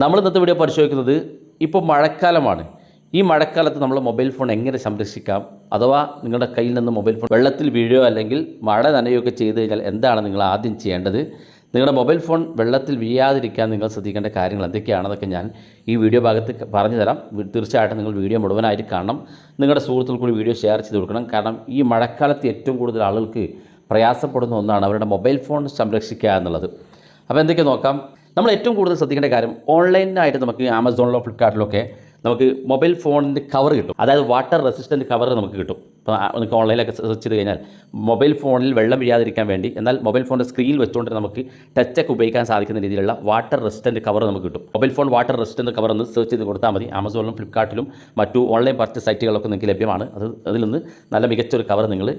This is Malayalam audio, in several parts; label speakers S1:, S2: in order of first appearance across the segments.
S1: നമ്മൾ ഇന്നത്തെ വീഡിയോ പരിശോധിക്കുന്നത് ഇപ്പോൾ മഴക്കാലമാണ്. ഈ മഴക്കാലത്ത് നമ്മൾ മൊബൈൽ ഫോൺ എങ്ങനെ സംരക്ഷിക്കാം, അഥവാ നിങ്ങളുടെ കയ്യിൽ നിന്ന് മൊബൈൽ ഫോൺ വെള്ളത്തിൽ വീഴുകയോ അല്ലെങ്കിൽ മഴ നനയുകയൊക്കെ ചെയ്തു കഴിഞ്ഞാൽ എന്താണ് നിങ്ങൾ ആദ്യം ചെയ്യേണ്ടത്, നിങ്ങളുടെ മൊബൈൽ ഫോൺ വെള്ളത്തിൽ വീഴാതിരിക്കാൻ നിങ്ങൾ ശ്രദ്ധിക്കേണ്ട കാര്യങ്ങൾ എന്തൊക്കെയാണെന്നൊക്കെ ഞാൻ ഈ വീഡിയോ ഭാഗത്ത് പറഞ്ഞു തരാം. തീർച്ചയായിട്ടും നിങ്ങൾ വീഡിയോ മുഴുവനായിട്ട് കാണണം. നിങ്ങളുടെ സുഹൃത്തുക്കൾ കൂടി വീഡിയോ ഷെയർ ചെയ്ത് കൊടുക്കണം. കാരണം ഈ മഴക്കാലത്ത് ഏറ്റവും കൂടുതൽ ആളുകൾക്ക് പ്രയാസപ്പെടുന്ന ഒന്നാണ് അവരുടെ മൊബൈൽ ഫോൺ സംരക്ഷിക്കുക എന്നുള്ളത്. അപ്പോൾ എന്തൊക്കെ നോക്കാം. നമ്മൾ ഏറ്റവും കൂടുതൽ ശ്രദ്ധിക്കേണ്ട കാര്യം, ഓൺലൈനായിട്ട് നമുക്ക് ആമസോണിലോ ഫ്ലിപ്കാർട്ടിലൊക്കെ നമുക്ക് മൊബൈൽ ഫോണിൻ്റെ കവർ കിട്ടും. അതായത് വാട്ടർ റെസിസ്റ്റൻറ്റ് കവർ നമുക്ക് കിട്ടും. ഇപ്പോൾ നമുക്ക് ഓൺലൈനിലൊക്കെ സെർച്ച് ചെയ്ത് കഴിഞ്ഞാൽ മൊബൈൽ ഫോണിൽ വെള്ളം വീഴാതിരിക്കാൻ വേണ്ടി, എന്നാൽ മൊബൈൽ ഫോണിൻ്റെ സ്ക്രീനിൽ വെച്ചുകൊണ്ട് നമുക്ക് ടച്ചൊക്കെ ഉപയോഗിക്കാൻ സാധിക്കുന്ന രീതിയിലുള്ള വാട്ടർ റെസിസ്റ്റൻറ്റ് കവർ നമുക്ക് കിട്ടും. Mobile phone water resistant cover എന്ന് സെർച്ച് ചെയ്ത് കൊടുത്താൽ മതി. ആമസോണിലും ഫ്ലിപ്കാർട്ടിലും മറ്റു ഓൺലൈൻ പർച്ചേസ് സൈറ്റുകളൊക്കെ നിങ്ങൾക്ക് ലഭ്യമാണ്. അതിൽ നിന്ന് നല്ല മികച്ചൊരു കവർ നിങ്ങൾ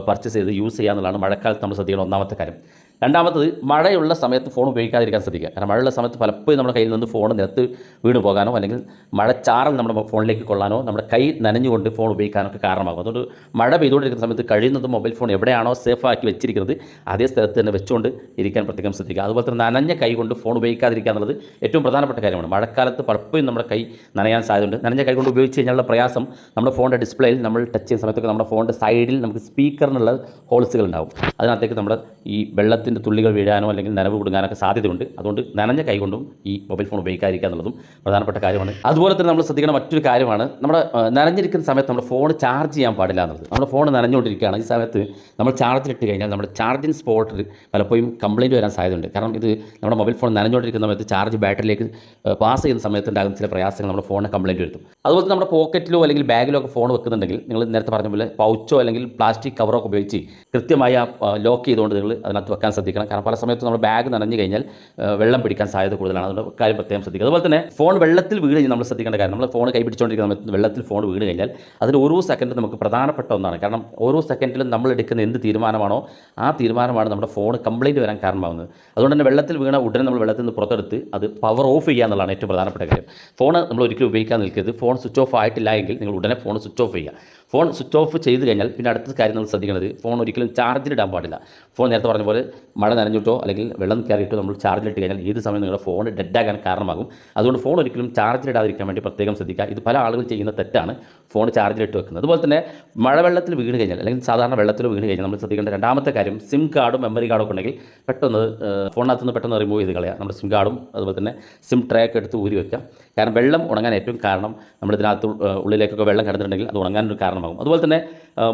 S1: പർച്ചേസ് ചെയ്ത് യൂസ് ചെയ്യുക എന്നുള്ളതാണ് മഴക്കാലത്ത് നമ്മൾ ശ്രദ്ധിക്കുന്ന ഒന്നാമത്തെ കാര്യം. രണ്ടാമത്തത്, മഴയുള്ള സമയത്ത് ഫോൺ ഉപയോഗിക്കാതിരിക്കാൻ ശ്രദ്ധിക്കുക. കാരണം മഴയുള്ള സമയത്ത് പലപ്പോഴും നമ്മുടെ കയ്യിൽ നിന്ന് ഫോൺ നിലത്ത് വീണ് പോകാനോ അല്ലെങ്കിൽ മഴച്ചാറൽ നമ്മുടെ ഫോണിലേക്ക് കൊള്ളാനോ നമ്മുടെ കൈ നനഞ്ഞുകൊണ്ട് ഫോൺ ഉപയോഗിക്കാനൊക്കെ കാരണമാകും. അതുകൊണ്ട് മഴ പെയ്തുകൊണ്ടിരിക്കുന്ന സമയത്ത് കഴിയുന്നത് മൊബൈൽ ഫോൺ എവിടെയാണോ സേഫാക്കി വെച്ചിരിക്കുന്നത് അതേ സ്ഥലത്ത് തന്നെ വെച്ചുകൊണ്ട് ഇരിക്കാൻ പ്രത്യേകം ശ്രദ്ധിക്കുക. അതുപോലെ തന്നെ നനഞ്ഞ കൈ കൊണ്ട് ഫോൺ ഉപയോഗിക്കാതിരിക്കുക എന്നുള്ളത് ഏറ്റവും പ്രധാനപ്പെട്ട കാര്യമാണ്. മഴക്കാലത്ത് പലപ്പോഴും നമ്മുടെ കൈ നനയാൻ സാധ്യതയുണ്ട്. നനഞ്ഞ കൈ കൊണ്ട് ഉപയോഗിച്ച് കഴിഞ്ഞാലുള്ള പ്രയാസം, നമ്മുടെ ഫോണിൻ്റെ ഡിസ്പ്ലേയിൽ നമ്മൾ ടച്ച് ചെയ്യുന്ന സമയത്തൊക്കെ നമ്മുടെ ഫോണിൻ്റെ സൈഡിൽ നമുക്ക് സ്പീക്കറിനുള്ള ഹോൾസുകൾ ഉണ്ടാവും. അതിനകത്തേക്ക് നമ്മുടെ ഈ വെള്ളത്തിൻ്റെ തുള്ളികൾ വീഴാനോ അല്ലെങ്കിൽ നനവ് കുടുങ്ങാനൊക്കെ സാധ്യതയുണ്ട്. അതുകൊണ്ട് നനഞ്ഞ കൈ കൊണ്ടും ഈ മൊബൈൽ ഫോൺ ഉപയോഗിക്കാതിരിക്കുക എന്നുള്ളതും പ്രധാനപ്പെട്ട കാര്യമാണ്. അതുപോലെ തന്നെ നമ്മൾ ശ്രദ്ധിക്കുന്ന മറ്റൊരു കാര്യമാണ്, നമ്മുടെ നനഞ്ഞിരിക്കുന്ന സമയത്ത് നമ്മുടെ ഫോൺ ചാർജ് ചെയ്യാൻ പാടില്ല എന്നുള്ളത്. നമ്മുടെ ഫോൺ നനഞ്ഞുകൊണ്ടിരിക്കുകയാണ്, ഈ സമയത്ത് നമ്മൾ ചാർജിലിട്ട് കഴിഞ്ഞാൽ നമ്മുടെ ചാർജിങ് സ്പോട്ടിൽ പലപ്പോഴും കംപ്ലയിൻറ്റ് വരാൻ സാധ്യതയുണ്ട്. കാരണം ഇത് നമ്മുടെ മൊബൈൽ ഫോൺ നനഞ്ഞുകൊണ്ടിരിക്കുന്ന സമയത്ത് ചാർജ് ബാറ്ററിയിലേക്ക് പാസ് ചെയ്യുന്ന സമയത്ത് ഉണ്ടാകുന്ന ചില പ്രയാസങ്ങൾ നമ്മുടെ ഫോണിന് കംപ്ലയിൻറ്റ് വരുത്തും. അതുപോലെ തന്നെ നമ്മുടെ പോക്കറ്റിലോ അല്ലെങ്കിൽ ബാഗിലോ ഒക്കെ ഫോൺ വെക്കുന്നുണ്ടെങ്കിൽ നിങ്ങൾ നേരത്തെ പറഞ്ഞ പോലെ പൗച്ചോ അല്ലെങ്കിൽ പ്ലാസ്റ്റിക് കവറോ ഒക്കെ ഉപയോഗിച്ച് കൃത്യമായി ലോക്ക് ചെയ്തുകൊണ്ട് നിങ്ങൾ അതിനകത്ത് വെക്കാൻ ശ്രദ്ധിക്കണം. കാരണം പല സമയത്തും നമ്മൾ ബാഗ് നനഞ്ഞു കഴിഞ്ഞാൽ വെള്ളം പിടിക്കാൻ സാധ്യത കൂടുതലാണ്. അതുകൊണ്ട് കാര്യം പ്രത്യേകം ശ്രദ്ധിക്കുക. അതുപോലെ തന്നെ ഫോൺ വെള്ളത്തിൽ വീണ് കഴിഞ്ഞാൽ നമ്മൾ ശ്രദ്ധിക്കേണ്ട കാര്യം, നമ്മൾ ഫോൺ കൈ പിടിച്ചുകൊണ്ടിരിക്കുന്ന സമയത്ത് വെള്ളത്തിൽ ഫോൺ വീണ് കഴിഞ്ഞാൽ അതിൽ ഓരോ സെക്കൻഡും നമുക്ക് പ്രധാനപ്പെട്ട ഒന്നാണ്. കാരണം ഓരോ സെക്കൻഡിലും നമ്മൾ എടുക്കുന്ന എന്ത് തീരുമാനമാണോ ആ തീരുമാനമാണ് നമ്മുടെ ഫോൺ കംപ്ലയിൻറ്റ് വരാൻ കാരണമാകുന്നത്. അതുകൊണ്ട് തന്നെ വെള്ളത്തിൽ വീണ ഉടനെ നമ്മൾ വെള്ളത്തിൽ നിന്ന് പുറത്തെടുത്ത് അത് പവർ ഓഫ് ചെയ്യുക എന്നുള്ളതാണ് ഏറ്റവും പ്രധാനപ്പെട്ട കാര്യം. ഫോൺ നമ്മൾ ഒരിക്കലും ഉപയോഗിക്കാൻ നിൽക്കരുത്. ഫോൺ സ്വിച്ച് ഓഫ് ആയിട്ടില്ല എങ്കിൽ നിങ്ങൾ ഉടനെ ഫോൺ സ്വിച്ച് ഓഫ് ചെയ്യുക. ഫോൺ സ്വിച്ച് ഓഫ് ചെയ്ത് കഴിഞ്ഞാൽ പിന്നെ അടുത്ത കാര്യം നമ്മൾ ശ്രദ്ധിക്കുന്നത്, ഫോൺ ഒരിക്കലും ചാർജിലിടാൻ പാടില്ല. ഫോൺ നേരത്തെ പറഞ്ഞ പോലെ മഴ നനഞ്ഞിട്ടോ അല്ലെങ്കിൽ വെള്ളം കയറിയിട്ടോ നമ്മൾ ചാർജിലിട്ട് കഴിഞ്ഞാൽ ഏത് സമയം നിങ്ങളുടെ ഫോൺ ഡെഡാകാൻ കാരണമാകും. അതുകൊണ്ട് ഫോൺ ഒരിക്കലും ചാർജിലിടാതിരിക്കാൻ വേണ്ടി പ്രത്യേകം ശ്രദ്ധിക്കുക. ഇത് പല ആളുകൾ ചെയ്യുന്ന തെറ്റാണ്, ഫോൺ ചാർജിലിട്ട് വെക്കുന്നത്. അതുപോലെ തന്നെ മഴവെള്ളത്തിൽ വീണ് കഴിഞ്ഞാൽ അല്ലെങ്കിൽ സാധാരണ വെള്ളത്തിൽ വീണ് കഴിഞ്ഞാൽ നമ്മൾ ശ്രദ്ധിക്കേണ്ട രണ്ടാമത്തെ കാര്യം, സിം കാർഡും മെമ്മറി കാർഡും ഒക്കെ ഉണ്ടെങ്കിൽ പെട്ടെന്ന് ഫോണിനകത്ത് നിന്ന് പെട്ടെന്ന് റിമൂവ് ചെയ്ത് കളയുക. നമ്മുടെ സിം കാർഡും അതുപോലെ തന്നെ സിം ട്രേ ഒക്കെ എടുത്ത് ഊരി വെക്കുക. കാരണം വെള്ളം ഉണങ്ങാൻ ഏറ്റവും കാരണം നമ്മൾ ഇതിനകത്ത് ഉള്ളിലേക്കൊക്കെ വെള്ളം കിടന്നിട്ടുണ്ടെങ്കിൽ അത് ഉണങ്ങാനൊരു കാരണമാകും. അതുപോലെ തന്നെ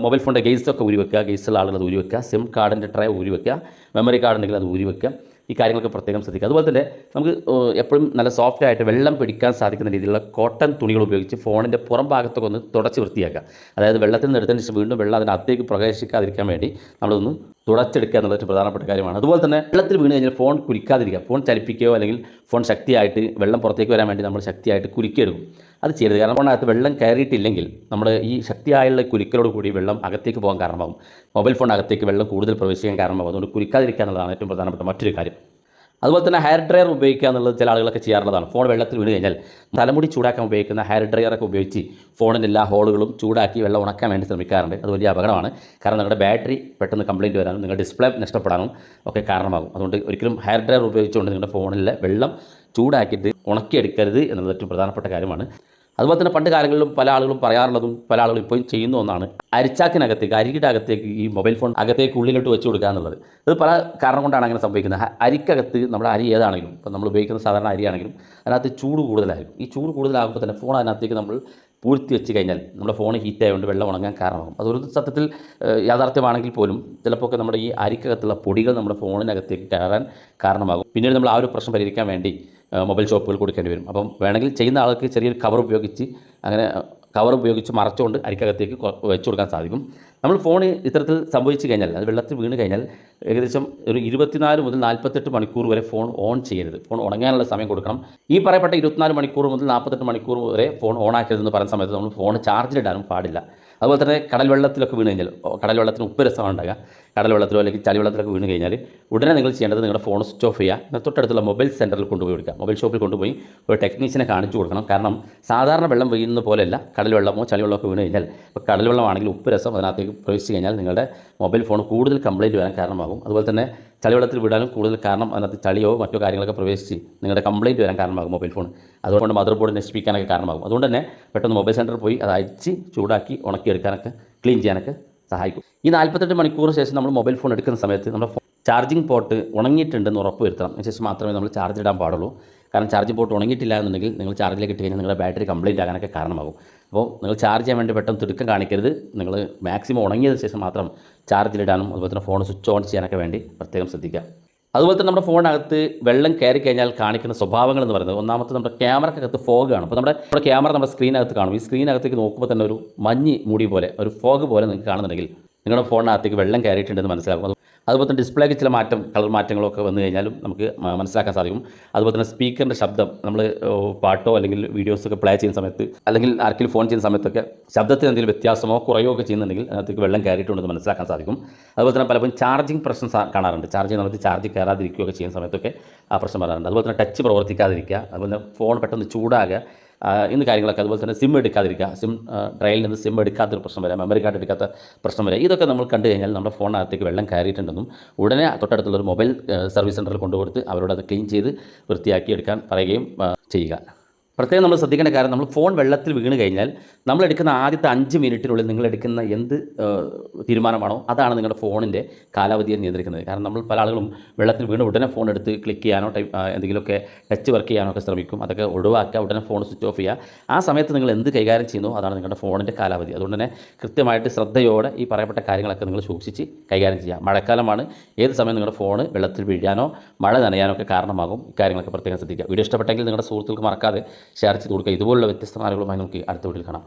S1: മൊബൈൽ ഫോണിൻ്റെ ഗെയ്സൊക്കെ ഊരി വെക്കുക, ഗെയ്സുള്ള ആളുകൾ അത് ഊരി വെക്കുക. സിം കാർഡിൻ്റെ ട്രേ ഊരി വെക്കുക, മെമ്മറി കാർഡ് ഉണ്ടെങ്കിൽ അത് ഊരി വെക്കുക. ഈ കാര്യങ്ങളൊക്കെ പ്രത്യേകം ശ്രദ്ധിക്കുക. അതുപോലെ തന്നെ നമുക്ക് എപ്പോഴും നല്ല സോഫ്റ്റായിട്ട് വെള്ളം പിടിക്കാൻ സാധിക്കുന്ന രീതിയിലുള്ള കോട്ടൺ തുണികൾ ഉപയോഗിച്ച് ഫോണിൻ്റെ പുറം ഭാഗത്തൊക്കെ ഒന്ന് തുടച്ച് വൃത്തിയാക്കുക. അതായത് വെള്ളത്തിൽ നിന്ന് എടുത്തതിന് ശേഷം വീണ്ടും വെള്ളം അതിനകത്തേക്ക് പ്രവേശിക്കാതിരിക്കാൻ വേണ്ടി നമ്മളൊന്ന് തുടച്ചെടുക്കുക എന്നുള്ളത് പ്രധാനപ്പെട്ട കാര്യമാണ്. അതുപോലെ തന്നെ വെള്ളത്തിൽ വീണ് കഴിഞ്ഞാൽ ഫോൺ കുലിക്കാതിരിക്കുക. ഫോൺ ചലിപ്പിക്കുകയോ അല്ലെങ്കിൽ ഫോൺ ശക്തിയായിട്ട് വെള്ളം പുറത്തേക്ക് വരാൻ വേണ്ടി നമ്മൾ ശക്തിയായിട്ട് കുലുക്കിയെടുക്കും. അത് ചെയ്യരുത്. കാരണം ഫോണിനകത്ത് വെള്ളം കയറിയിട്ടില്ലെങ്കിൽ നമ്മുടെ ഈ ശക്തിയായുള്ള കുലുക്കലോട് കൂടി വെള്ളം അകത്തേക്ക് പോകാൻ കാരണമാകും. മൊബൈൽ ഫോൺ അകത്തേക്ക് വെള്ളം കൂടുതൽ പ്രവേശിക്കാൻ കാരണമാകും. അതുകൊണ്ട് കുലിക്കാതിരിക്കുക എന്നുള്ളതാണ് ഏറ്റവും പ്രധാനപ്പെട്ട മറ്റൊരു കാര്യം. അതുപോലെ തന്നെ ഹെയർ ഡ്രയർ ഉപയോഗിക്കുക എന്നുള്ളത് ചില ആളുകളൊക്കെ ചെയ്യാറുള്ളതാണ്. ഫോൺ വെള്ളത്തിൽ വീണ് കഴിഞ്ഞാൽ തലമുടി ചൂടാക്കാൻ ഉപയോഗിക്കുന്ന ഹെയർ ഡ്രയറൊക്കെ ഉപയോഗിച്ച് ഫോണിൻ്റെ എല്ലാ ഹോളുകളും ചൂടാക്കി വെള്ളം ഉണക്കാൻ വേണ്ടി ശ്രമിക്കാറുണ്ട്. അത് വലിയ അപകടമാണ്. കാരണം നിങ്ങളുടെ ബാറ്ററി പെട്ടെന്ന് കംപ്ലയിൻറ്റ് വരാനും നിങ്ങളുടെ ഡിസ്പ്ലേ നഷ്ടപ്പെടാനും ഒക്കെ കാരണമാകും. അതുകൊണ്ട് ഒരിക്കലും ഹെയർ ഡ്രയർ ഉപയോഗിച്ചുകൊണ്ട് നിങ്ങളുടെ ഫോണിലെ വെള്ളം ചൂടാക്കിയിട്ട് ഉണക്കിയെടുക്കരുത് എന്നുള്ളത് ഏറ്റവും പ്രധാനപ്പെട്ട കാര്യമാണ്. അതുപോലെ തന്നെ പണ്ട് കാലങ്ങളിലും പല ആളുകളും പറയാറുള്ളതും പല ആളുകളും ഇപ്പോഴും ചെയ്യുന്ന ഒന്നാണ്, അരിച്ചാക്കിനകത്തേക്ക് അരിയുടെ അകത്തേക്ക് ഈ മൊബൈൽ ഫോൺ അകത്തേക്ക് ഉള്ളിലോട്ട് വെച്ച് കൊടുക്കുക എന്നുള്ളത്. ഇത് പല കാരണം കൊണ്ടാണ് അങ്ങനെ സംഭവിക്കുന്നത്. അരിക്കകത്ത് നമ്മുടെ അരി ഏതാണെങ്കിലും, ഇപ്പോൾ നമ്മൾ ഉപയോഗിക്കുന്ന സാധാരണ അരിയാണെങ്കിലും അതിനകത്ത് ചൂട് കൂടുതലായിരിക്കും. ഈ ചൂട് കൂടുതലാകുമ്പോൾ തന്നെ ഫോൺ അതിനകത്തേക്ക് നമ്മൾ പൂഴ്ത്തി വെച്ച് കഴിഞ്ഞാൽ നമ്മുടെ ഫോൺ ഹീറ്റ് ആയതുകൊണ്ട് വെള്ളം ഉണങ്ങാൻ കാരണമാകും. അതൊരു സത്യത്തിൽ യാഥാർത്ഥ്യമാണെങ്കിൽ പോലും ചിലപ്പോൾ നമ്മുടെ ഈ അരിക്കകത്തുള്ള പൊടികൾ നമ്മുടെ ഫോണിനകത്തേക്ക് കയറാൻ കാരണമാകും. പിന്നീട് നമ്മൾ ആ ഒരു പ്രശ്നം പരിഹരിക്കാൻ വേണ്ടി മൊബൈൽ ഷോപ്പുകൾ കൊടുക്കേണ്ടി വരും. അപ്പം വേണമെങ്കിൽ ചെയ്യുന്ന ആൾക്ക് ചെറിയൊരു കവർ ഉപയോഗിച്ച് അങ്ങനെ കവർ ഉപയോഗിച്ച് മറച്ചുകൊണ്ട് അരിക്കകത്തേക്ക് വെച്ച് കൊടുക്കാൻ സാധിക്കും. നമ്മൾ ഫോൺ ഇത്തരത്തിൽ സംഭവിച്ചു കഴിഞ്ഞാൽ, അത് വെള്ളത്തിൽ വീണ് കഴിഞ്ഞാൽ ഏകദേശം ഒരു 24 മുതൽ 48 മണിക്കൂർ വരെ ഫോൺ ഓൺ ചെയ്യരുത്. ഫോൺ ഉണങ്ങാനുള്ള സമയം കൊടുക്കണം. ഈ പറയപ്പെട്ട 24 മണിക്കൂർ മുതൽ 48 മണിക്കൂർ വരെ ഫോൺ ഓൺ ആക്കരുതെന്ന് പറയുന്ന സമയത്ത് നമ്മൾ ഫോൺ ചാർജിലിടാനും പാടില്ല. അതുപോലെ തന്നെ കടൽ വെള്ളത്തിലൊക്കെ വീണ് കഴിഞ്ഞാൽ, കടൽ വെള്ളത്തിന് ഉപ്പ് രസമാണ് ഉണ്ടാകുക. കടൽ വെള്ളത്തിലോ അല്ലെങ്കിൽ ചളി വെള്ളത്തിലൊക്കെ വീണ് കഴിഞ്ഞാൽ ഉടനെ നിങ്ങൾ ചെയ്യേണ്ടത് നിങ്ങളുടെ ഫോൺ സ്വിച്ച് ഓഫ് ചെയ്യുക, തൊട്ടടുത്തുള്ള മൊബൈൽ സെൻറ്ററിൽ കൊണ്ടുപോയി കൊടുക്കുക. മൊബൈൽ ഷോപ്പിൽ കൊണ്ടുപോയി ഒരു ടെക്നീഷ്യനെ കാണിച്ചു കൊടുക്കണം. കാരണം സാധാരണ വെള്ളം വീഴുന്ന പോലെയല്ല, കടൽ വെള്ളമോ ചളി വെള്ളമോ വീണ് കഴിഞ്ഞാൽ, ഇപ്പോൾ കടൽ വെള്ളമാണെങ്കിൽ ഉപ്പ് രസം അതിനകത്തേക്ക് പ്രവേശിച്ച് കഴിഞ്ഞാൽ നിങ്ങളുടെ മൊബൈൽ ഫോൺ കൂടുതൽ കംപ്ലയിൻറ്റ് വരാൻ കാരണമാകും. അതുപോലെ തന്നെ ചളിവെള്ളത്തിൽ വിടാനും കൂടുതൽ കാരണം അതിനകത്ത് ചളിയോ മറ്റോ കാര്യങ്ങളൊക്കെ പ്രവേശിച്ച് നിങ്ങളുടെ കംപ്ലയിൻറ്റ് വരാൻ കാരണമാകും മൊബൈൽ ഫോൺ. അതുകൊണ്ട് മദർ ബോർഡ് നശിപ്പിക്കാനൊക്കെ കാരണമാകും. അതുകൊണ്ട് തന്നെ പെട്ടെന്ന് മൊബൈൽ സെൻറ്ററിൽ പോയി അത് അഴിച്ച് ചൂടാക്കി ഉണക്കിയെടുക്കാനൊക്കെ ക്ലീൻ ചെയ്യാനൊക്കെ സഹായിക്കും. ഈ 48 മണിക്കൂറിന് ശേഷം നമ്മൾ മൊബൈൽ ഫോൺ എടുക്കുന്ന സമയത്ത് നമ്മുടെ ചാർജിങ് പോർട്ട് ഉണങ്ങിയിട്ടുണ്ടെന്ന് ഉറപ്പ് വരുത്തണം. അതിനുശേഷം മാത്രമേ നമ്മൾ ചാർജ് ഇടാൻ പാടുള്ളൂ. കാരണം ചാർജിങ് പോർട്ട് ഉണങ്ങിയിട്ടില്ല എന്നുണ്ടെങ്കിൽ നിങ്ങൾ ചാർജിലേക്ക് ഇട്ട് കഴിഞ്ഞാൽ നിങ്ങളുടെ ബാറ്ററി കംപ്ലയിൻ്റ് ആകാനൊക്കെ കാരണമാകും. അപ്പോൾ നിങ്ങൾ ചാർജ് ചെയ്യാൻ വേണ്ടി പെട്ടെന്ന് തിടുക്കം കാണിക്കരുത്. നിങ്ങൾ മാക്സിമം ഉണങ്ങിയതിന് ശേഷം മാത്രം ചാർജിലിടാനും അതുപോലെ തന്നെ ഫോൺ സ്വിച്ച് ഓൺ ചെയ്യാനൊക്കെ വേണ്ടി പ്രത്യേകം ശ്രദ്ധിക്കുക. അതുപോലെ തന്നെ നമ്മുടെ ഫോണിനകത്ത് വെള്ളം കയറി കഴിഞ്ഞാൽ കാണിക്കുന്ന സ്വഭാവങ്ങൾ എന്ന് പറയുന്നത്, ഒന്നാമത്തെ നമ്മുടെ ക്യാമറക്കകത്ത് ഫോഗ് കാണും. അപ്പോൾ നമ്മുടെ ക്യാമറ നമ്മുടെ സ്ക്രീനകത്ത് കാണും. ഈ സ്ക്രീനകത്തേക്ക് നോക്കുമ്പോൾ തന്നെ ഒരു മഞ്ഞ് മൂടി പോലെ, ഒരു ഫോഗ് പോലെ നിങ്ങൾക്ക് കാണുന്നുണ്ടെങ്കിൽ നിങ്ങളുടെ ഫോണിനകത്തേക്ക് വെള്ളം കയറിയിട്ടുണ്ടെന്ന് മനസ്സിലാക്കും. അതുപോലെ തന്നെ ഡിസ്പ്ലേക്ക് ചില കളർ മാറ്റങ്ങളൊക്കെ വന്നു കഴിഞ്ഞാലും നമുക്ക് മനസ്സിലാക്കാൻ സാധിക്കും. അതുപോലെ തന്നെ സ്പീക്കറിൻ്റെ ശബ്ദം, നമ്മൾ പാട്ടോ അല്ലെങ്കിൽ വീഡിയോസൊക്കെ പ്ലേ ചെയ്യുന്ന സമയത്ത് അല്ലെങ്കിൽ ആർക്കെങ്കിലും ഫോൺ ചെയ്യുന്ന സമയത്തൊക്കെ ശബ്ദത്തിന് എന്തെങ്കിലും വ്യത്യാസമോ കുറയോ ഒക്കെ ചെയ്യുന്നുണ്ടെങ്കിൽ അതിനകത്തേക്ക് വെള്ളം കയറിയിട്ടുണ്ടെന്ന് മനസ്സിലാക്കാൻ സാധിക്കും. അതുപോലെ തന്നെ പലപ്പോഴും ചാർജിങ് പ്രശ്നം കാണാറുണ്ട്. ചാർജ് ചെയ്യുന്ന സമയത്ത് ചാർജ് കയറാതിരിക്കുകയൊക്കെ ചെയ്യുന്ന സമയത്തൊക്കെ ആ പ്രശ്നം വരാറുണ്ട്. അതുപോലെ തന്നെ ടച്ച് പ്രവർത്തിക്കാതിരിക്കുക, അതുപോലെ തന്നെ ഫോൺ പെട്ടെന്ന് ചൂടാകുക എന്നീ കാര്യങ്ങളൊക്കെ. അതുപോലെ തന്നെ സിം എടുക്കാതിരിക്കുക, ഡ്രൈയിൽ നിന്ന് സിം എടുക്കാത്തൊരു പ്രശ്നം വരാം, മെമ്മറി കാർഡ് എടുക്കാത്ത പ്രശ്നം വരാം. ഇതൊക്കെ നമ്മൾ കണ്ടു കഴിഞ്ഞാൽ നമ്മുടെ ഫോണിനകത്തേക്ക് വെള്ളം കയറിയിട്ടുണ്ടെന്നും ഉടനെ തൊട്ടടുത്തുള്ളൊരു മൊബൈൽ സർവീസ് സെൻറ്ററിൽ കൊണ്ടുകൊടുത്ത് അവരോട് അത് ക്ലീൻ ചെയ്ത് വൃത്തിയാക്കി എടുക്കാൻ പറയുകയും ചെയ്യുക. പ്രത്യേകം നമ്മൾ ശ്രദ്ധിക്കേണ്ട കാര്യം, നമ്മൾ ഫോൺ വെള്ളത്തിൽ വീണ് കഴിഞ്ഞാൽ നമ്മളെടുക്കുന്ന ആദ്യത്തെ 5 മിനിറ്റിനുള്ളിൽ നിങ്ങളെടുക്കുന്ന എന്ത് തീരുമാനമാണോ അതാണ് നിങ്ങളുടെ ഫോണിൻ്റെ കാലാവധിയെ നിയന്ത്രിക്കുന്നത്. കാരണം നമ്മൾ പല ആളുകളും വെള്ളത്തിൽ വീണ് ഉടനെ ഫോൺ എടുത്ത് ക്ലിക്ക് ചെയ്യാനോ എന്തെങ്കിലുമൊക്കെ ടച്ച് വർക്ക് ചെയ്യാനോ ഒക്കെ ശ്രമിക്കും. അതൊക്കെ ഒഴിവാക്കുക, ഉടനെ ഫോൺ സ്വിച്ച് ഓഫ് ചെയ്യുക. ആ സമയത്ത് നിങ്ങൾ എന്ത് കൈകാര്യം ചെയ്യുന്നു അതാണ് നിങ്ങളുടെ ഫോണിൻ്റെ കാലാവധി. അതുകൊണ്ട് തന്നെ കൃത്യമായിട്ട് ശ്രദ്ധയോടെ ഈ പറയപ്പെട്ട കാര്യങ്ങളൊക്കെ നിങ്ങൾ സൂക്ഷിച്ച് കൈകാര്യം ചെയ്യുക. മഴക്കാലമാണ്, ഏത് സമയം നിങ്ങളുടെ ഫോൺ വെള്ളത്തിൽ വീഴാനോ മഴ നനയാനോ ഒക്കെ കാരണമാകും. ഇക്കാര്യങ്ങളൊക്കെ പ്രത്യേകം ശ്രദ്ധിക്കുക. വീഡിയോ ഇഷ്ടപ്പെട്ടെങ്കിൽ നിങ്ങളുടെ സുഹൃത്തുക്കൾക്ക് മറക്കാതെ ഷെയർ ചെയ്ത് കൊടുക്കുക. ഇതുപോലുള്ള വ്യത്യസ്തമായ അറിവുകളുമായി നമുക്ക് അടുത്ത വീഡിയോയിൽ കാണാം.